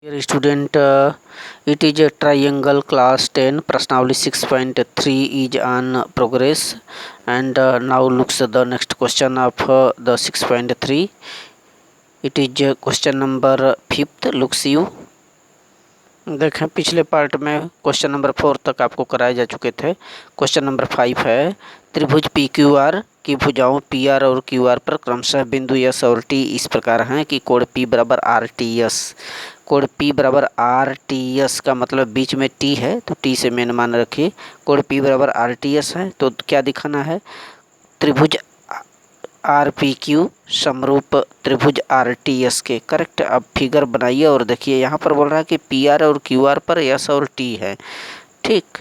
Dear student, it is a triangle class 10 Prashnavali 6.3 is on progress, and now looks the next question of the 6.3. It is question number 5th. Looks you देखें पिछले part में question number 4 तक आपको कराए जा चुके थे। Question number 5 है त्रिभुज पी क्यू आर की भुजाओं पी आर और क्यू आर पर क्रमशः बिंदु एस और टी इस प्रकार हैं कि कोण पी बराबर आर टी एस। कोण पी बराबर आर टी एस का मतलब बीच में टी है तो टी से मेन मान रखिए। कोण पी बराबर आर टी एस है तो क्या दिखाना है, त्रिभुज आर पी क्यू समरूप त्रिभुज आर टी एस के। करेक्ट। अब फिगर बनाइए और देखिए यहाँ पर बोल रहा है कि पी आर और क्यू आर पर एस और टी है। ठीक,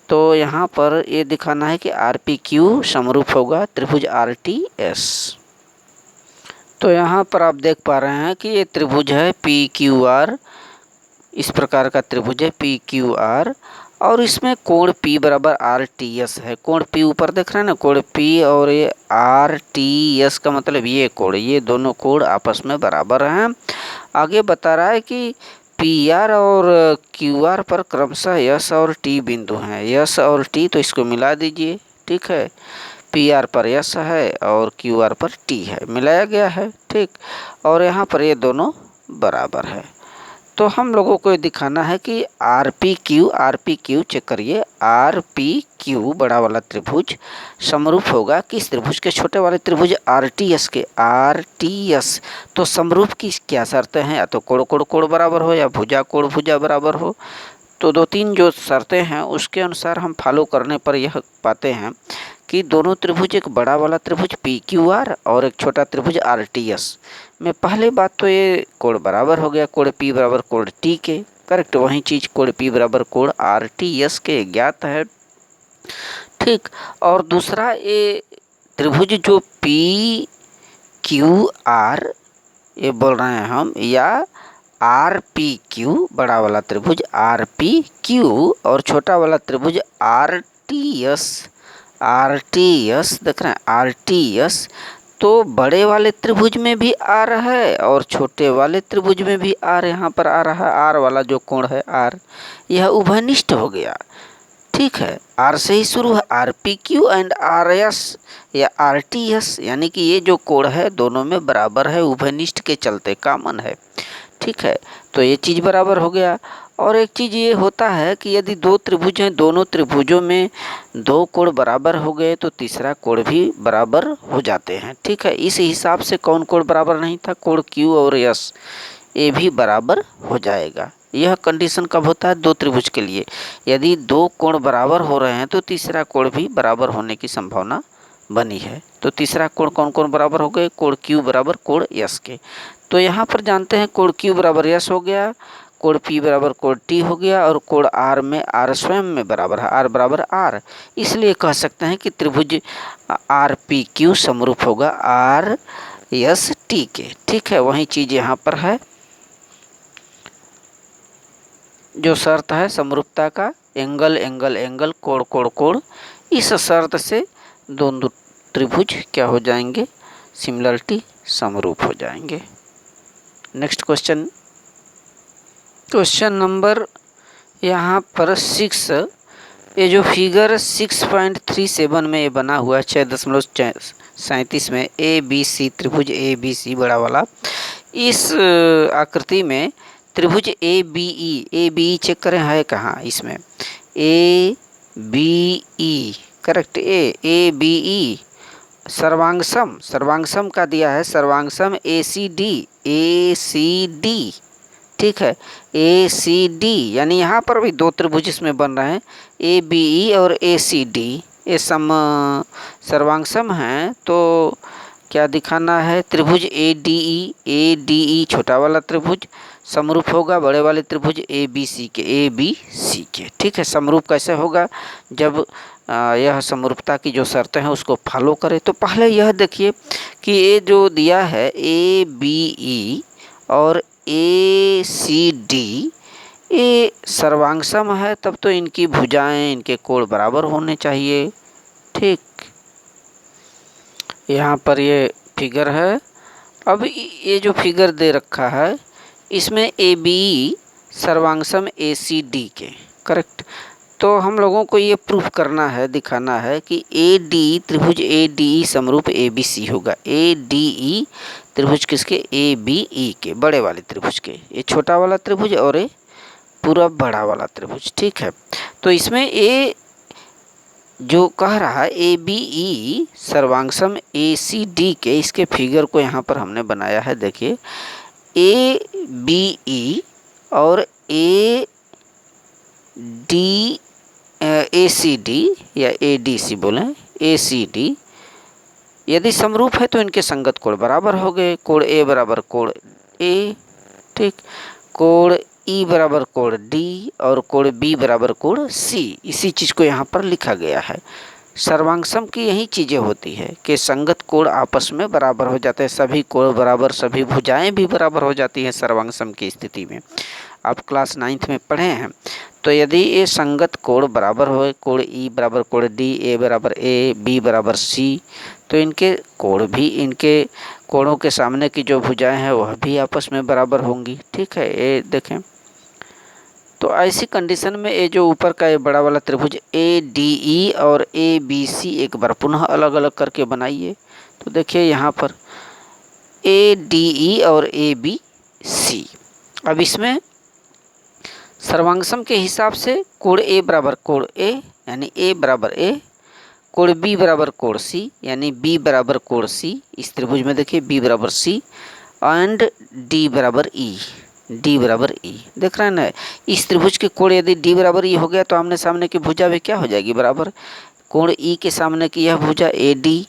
तो यहाँ पर ये दिखाना है कि आर पी क्यू समरूप होगा त्रिभुज आर टी एस। तो यहाँ पर आप देख पा रहे हैं कि ये त्रिभुज है पी क्यू आर, इस प्रकार का त्रिभुज है पी क्यू आर, और इसमें कोण P बराबर आर टी एस है। कोण P ऊपर देख रहे हैं ना, कोण P और ये आर टी एस का मतलब ये कोण, ये दोनों कोण आपस में बराबर हैं। आगे बता रहा है कि पी आर और क्यू आर पर क्रमशः एस और टी बिंदु हैं। एस और टी तो इसको मिला दीजिए। ठीक है, पी आर पर एस है और क्यू आर पर टी है, मिलाया गया है। ठीक, और यहाँ पर ये दोनों बराबर है। तो हम लोगों को ये दिखाना है कि आर पी क्यू चेक करिए, आर पी क्यू बड़ा वाला त्रिभुज समरूप होगा किस त्रिभुज के, छोटे वाले त्रिभुज आर टी एस के। आर टी एस तो समरूप की क्या शर्तें हैं, या तो कोण कोण कोण बराबर हो या भुजा कोण भुजा बराबर हो। तो दो तीन जो शर्तें हैं उसके अनुसार हम फॉलो करने पर यह पाते हैं कि दोनों त्रिभुज, एक बड़ा वाला त्रिभुज पी क्यू आर और एक छोटा त्रिभुज आर टी एस में पहले बात तो ये कोण बराबर हो गया, कोण पी बराबर कोण टी के। करेक्ट, वही चीज कोण पी बराबर कोण आर टी एस के ज्ञात है। ठीक, और दूसरा ये त्रिभुज जो पी क्यू आर ये बोल रहे हैं हम, या आर पी क्यू बड़ा वाला त्रिभुज आर पी क्यू और छोटा वाला त्रिभुज आर टी एस देख रहे हैं आर टी एस, तो बड़े वाले त्रिभुज में भी आर है और छोटे वाले त्रिभुज में भी आर यहाँ पर आ रहा है। आर वाला जो कोण है आर, यह उभयनिष्ठ हो गया। ठीक है, आर से ही शुरू है, R P Q and R S या आर टी एस, यानी कि ये जो कोण है दोनों में बराबर है, उभयनिष्ठ के चलते कॉमन है। ठीक है, तो ये चीज़ बराबर हो गया। और एक चीज़ ये होता है कि यदि दो त्रिभुज हैं, दोनों त्रिभुजों में दो कोण बराबर हो गए तो तीसरा कोण भी बराबर हो जाते हैं। ठीक है, इस हिसाब से कौन कोण बराबर नहीं था, कोण क्यू और एस ये भी बराबर हो जाएगा। यह कंडीशन कब होता है, दो त्रिभुज के लिए। यदि दो कोण बराबर हो रहे हैं तो तीसरा कोण भी बराबर होने की संभावना बनी है। तो तीसरा कोण कौन कौन बराबर हो गए, कोण क्यू बराबर कोण एस के। तो यहाँ पर जानते हैं कोण क्यू बराबर एस हो गया, कोण पी बराबर कोण टी हो गया, और कोण आर में आर स्वयं में बराबर है, आर बराबर आर। इसलिए कह सकते हैं कि त्रिभुज आर पी क्यू समरूप होगा आर एस टी के। ठीक है, वही चीज यहाँ पर है, जो शर्त है समरूपता का, एंगल एंगल एंगल कोण कोण कोण, इस शर्त से दोनों त्रिभुज क्या हो जाएंगे, सिमिलरिटी समरूप हो जाएंगे। नेक्स्ट क्वेश्चन, क्वेश्चन नंबर यहाँ पर 6, ये जो फिगर 6.37 में ये बना हुआ है 6.37 में ए बी सी त्रिभुज ए बी सी बड़ा वाला, इस आकृति में त्रिभुज ए बी ई चेक करें है कहाँ इसमें, A B E correct, A B E सर्वांगसम का दिया है, सर्वांगसम ए सी डी। ठीक है, ए सी डी यानी यहाँ पर भी दो त्रिभुज इसमें बन रहे हैं, ए बी ई और ए सी डी, ये सर्वांगसम हैं। तो क्या दिखाना है, त्रिभुज ए डी ई छोटा वाला त्रिभुज समरूप होगा बड़े वाले त्रिभुज ए बी सी के। ठीक है, समरूप कैसे होगा, जब यह समरूपता की जो शर्तें हैं उसको फॉलो करें। तो पहले यह देखिए कि ये जो दिया है ए बी ई और ए सी डी, ये सर्वांगसम है, तब तो इनकी भुजाएं, इनके कोण बराबर होने चाहिए। ठीक, यहाँ पर ये फिगर है। अब ये जो फिगर दे रखा है इसमें ए बी सर्वांगसम ACD के। करेक्ट। तो हम लोगों को ये प्रूफ करना है, दिखाना है कि ADE त्रिभुज ADE समरूप ABC होगा। ADE त्रिभुज किसके? ABE के, बड़े वाले त्रिभुज के। ये छोटा वाला त्रिभुज और ये पूरा बड़ा वाला त्रिभुज। ठीक है। तो इसमें ए जो कह रहा है ABE सर्वांगसम ACD के, इसके फिगर को यहाँ पर हमने बनाया है। देखिए ABE और ACD या ADC बोलें, ACD यदि समरूप है तो इनके संगत कोण बराबर हो गए। कोण A बराबर कोण A, ठीक, कोण E बराबर कोण D और कोण B बराबर कोण C। इसी चीज़ को यहाँ पर लिखा गया है। सर्वांगसम की यही चीज़ें होती है कि संगत कोण आपस में बराबर हो जाते हैं, सभी कोण बराबर, सभी भुजाएं भी बराबर हो जाती हैं सर्वांगसम की स्थिति में। आप क्लास 9th में पढ़े हैं। तो यदि ये संगत कोण बराबर हो, कोण E बराबर कोण D, A बराबर A, B बराबर C, तो इनके कोण भी, इनके कोणों के सामने की जो भुजाएं हैं वह भी आपस में बराबर होंगी। ठीक है, ये देखें। तो ऐसी कंडीशन में ये जो ऊपर का ये बड़ा वाला त्रिभुज ADE और ABC एक बार पुनः अलग अलग करके बनाइए। तो देखिए यहाँ पर ADE और ABC। अब इसमें सर्वांगसम के हिसाब से कोण A बराबर कोण A यानी A बराबर A, कोण B बराबर कोण C यानी B बराबर कोण C। इस त्रिभुज में देखिए B बराबर C एंड D बराबर E, D बराबर E। देख रहे हैं ना, इस त्रिभुज के कोण यदि D बराबर E हो गया तो आमने सामने की भुजा भी क्या हो जाएगी? बराबर। कोण E के सामने की यह भुजा AD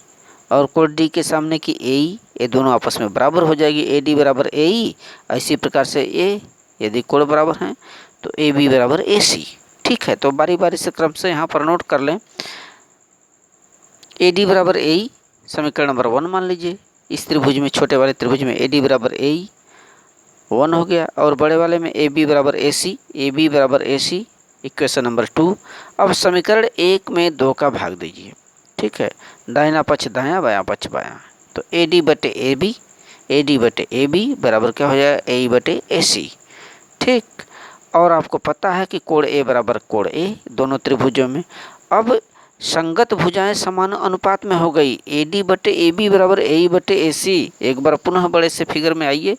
और कोण D के सामने की AE, ये दोनों आपस में बराबर हो जाएगी। AD बराबर AE। इसी प्रकार से A यदि कोण बराबर हैं तो AB बराबर AC। ठीक है, तो बारी बारी से क्रम से यहाँ पर नोट कर लें। AD बराबर AE समीकरण नंबर 1 मान लीजिए। इस त्रिभुज में, छोटे वाले त्रिभुज में AD बराबर AE 1 हो गया, और बड़े वाले में AB बराबर AC, AB बराबर AC इक्वेशन नंबर 2। अब समीकरण 1 में 2 का भाग दीजिए। ठीक है, दाहिना पक्ष दायां, बायां पक्ष बायां। तो AD बटे AB, AD बटे AB बराबर क्या हो जाएगा? AE बटे AC। ठीक, और आपको पता है कि कोण A बराबर कोण A दोनों त्रिभुजों में। अब संगत भुजाएं समान अनुपात में हो गई। AD बटे AB बराबर AE बटे AC। एक बार पुनः बड़े से फिगर में आइए।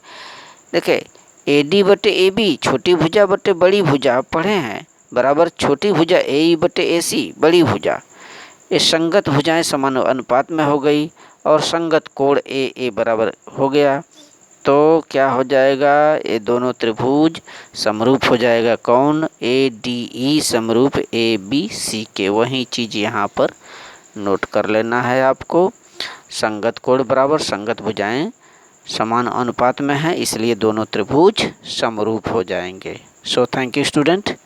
देखें, AD बटे AB छोटी भुजा बटे बड़ी भुजा, पढ़े हैं, बराबर छोटी भुजा AE बटे AC बड़ी भुजा। ये संगत भुजाएं समान अनुपात में हो गई और संगत कोण AA बराबर हो गया। तो क्या हो जाएगा? ये दोनों त्रिभुज समरूप हो जाएगा। कौन? ADE समरूप ABC के। वही चीज़ यहाँ पर नोट कर लेना है आपको। संगत कोण बराबर, संगत भुजाएं समान अनुपात में हैं, इसलिए दोनों त्रिभुज समरूप हो जाएंगे। So thank you student.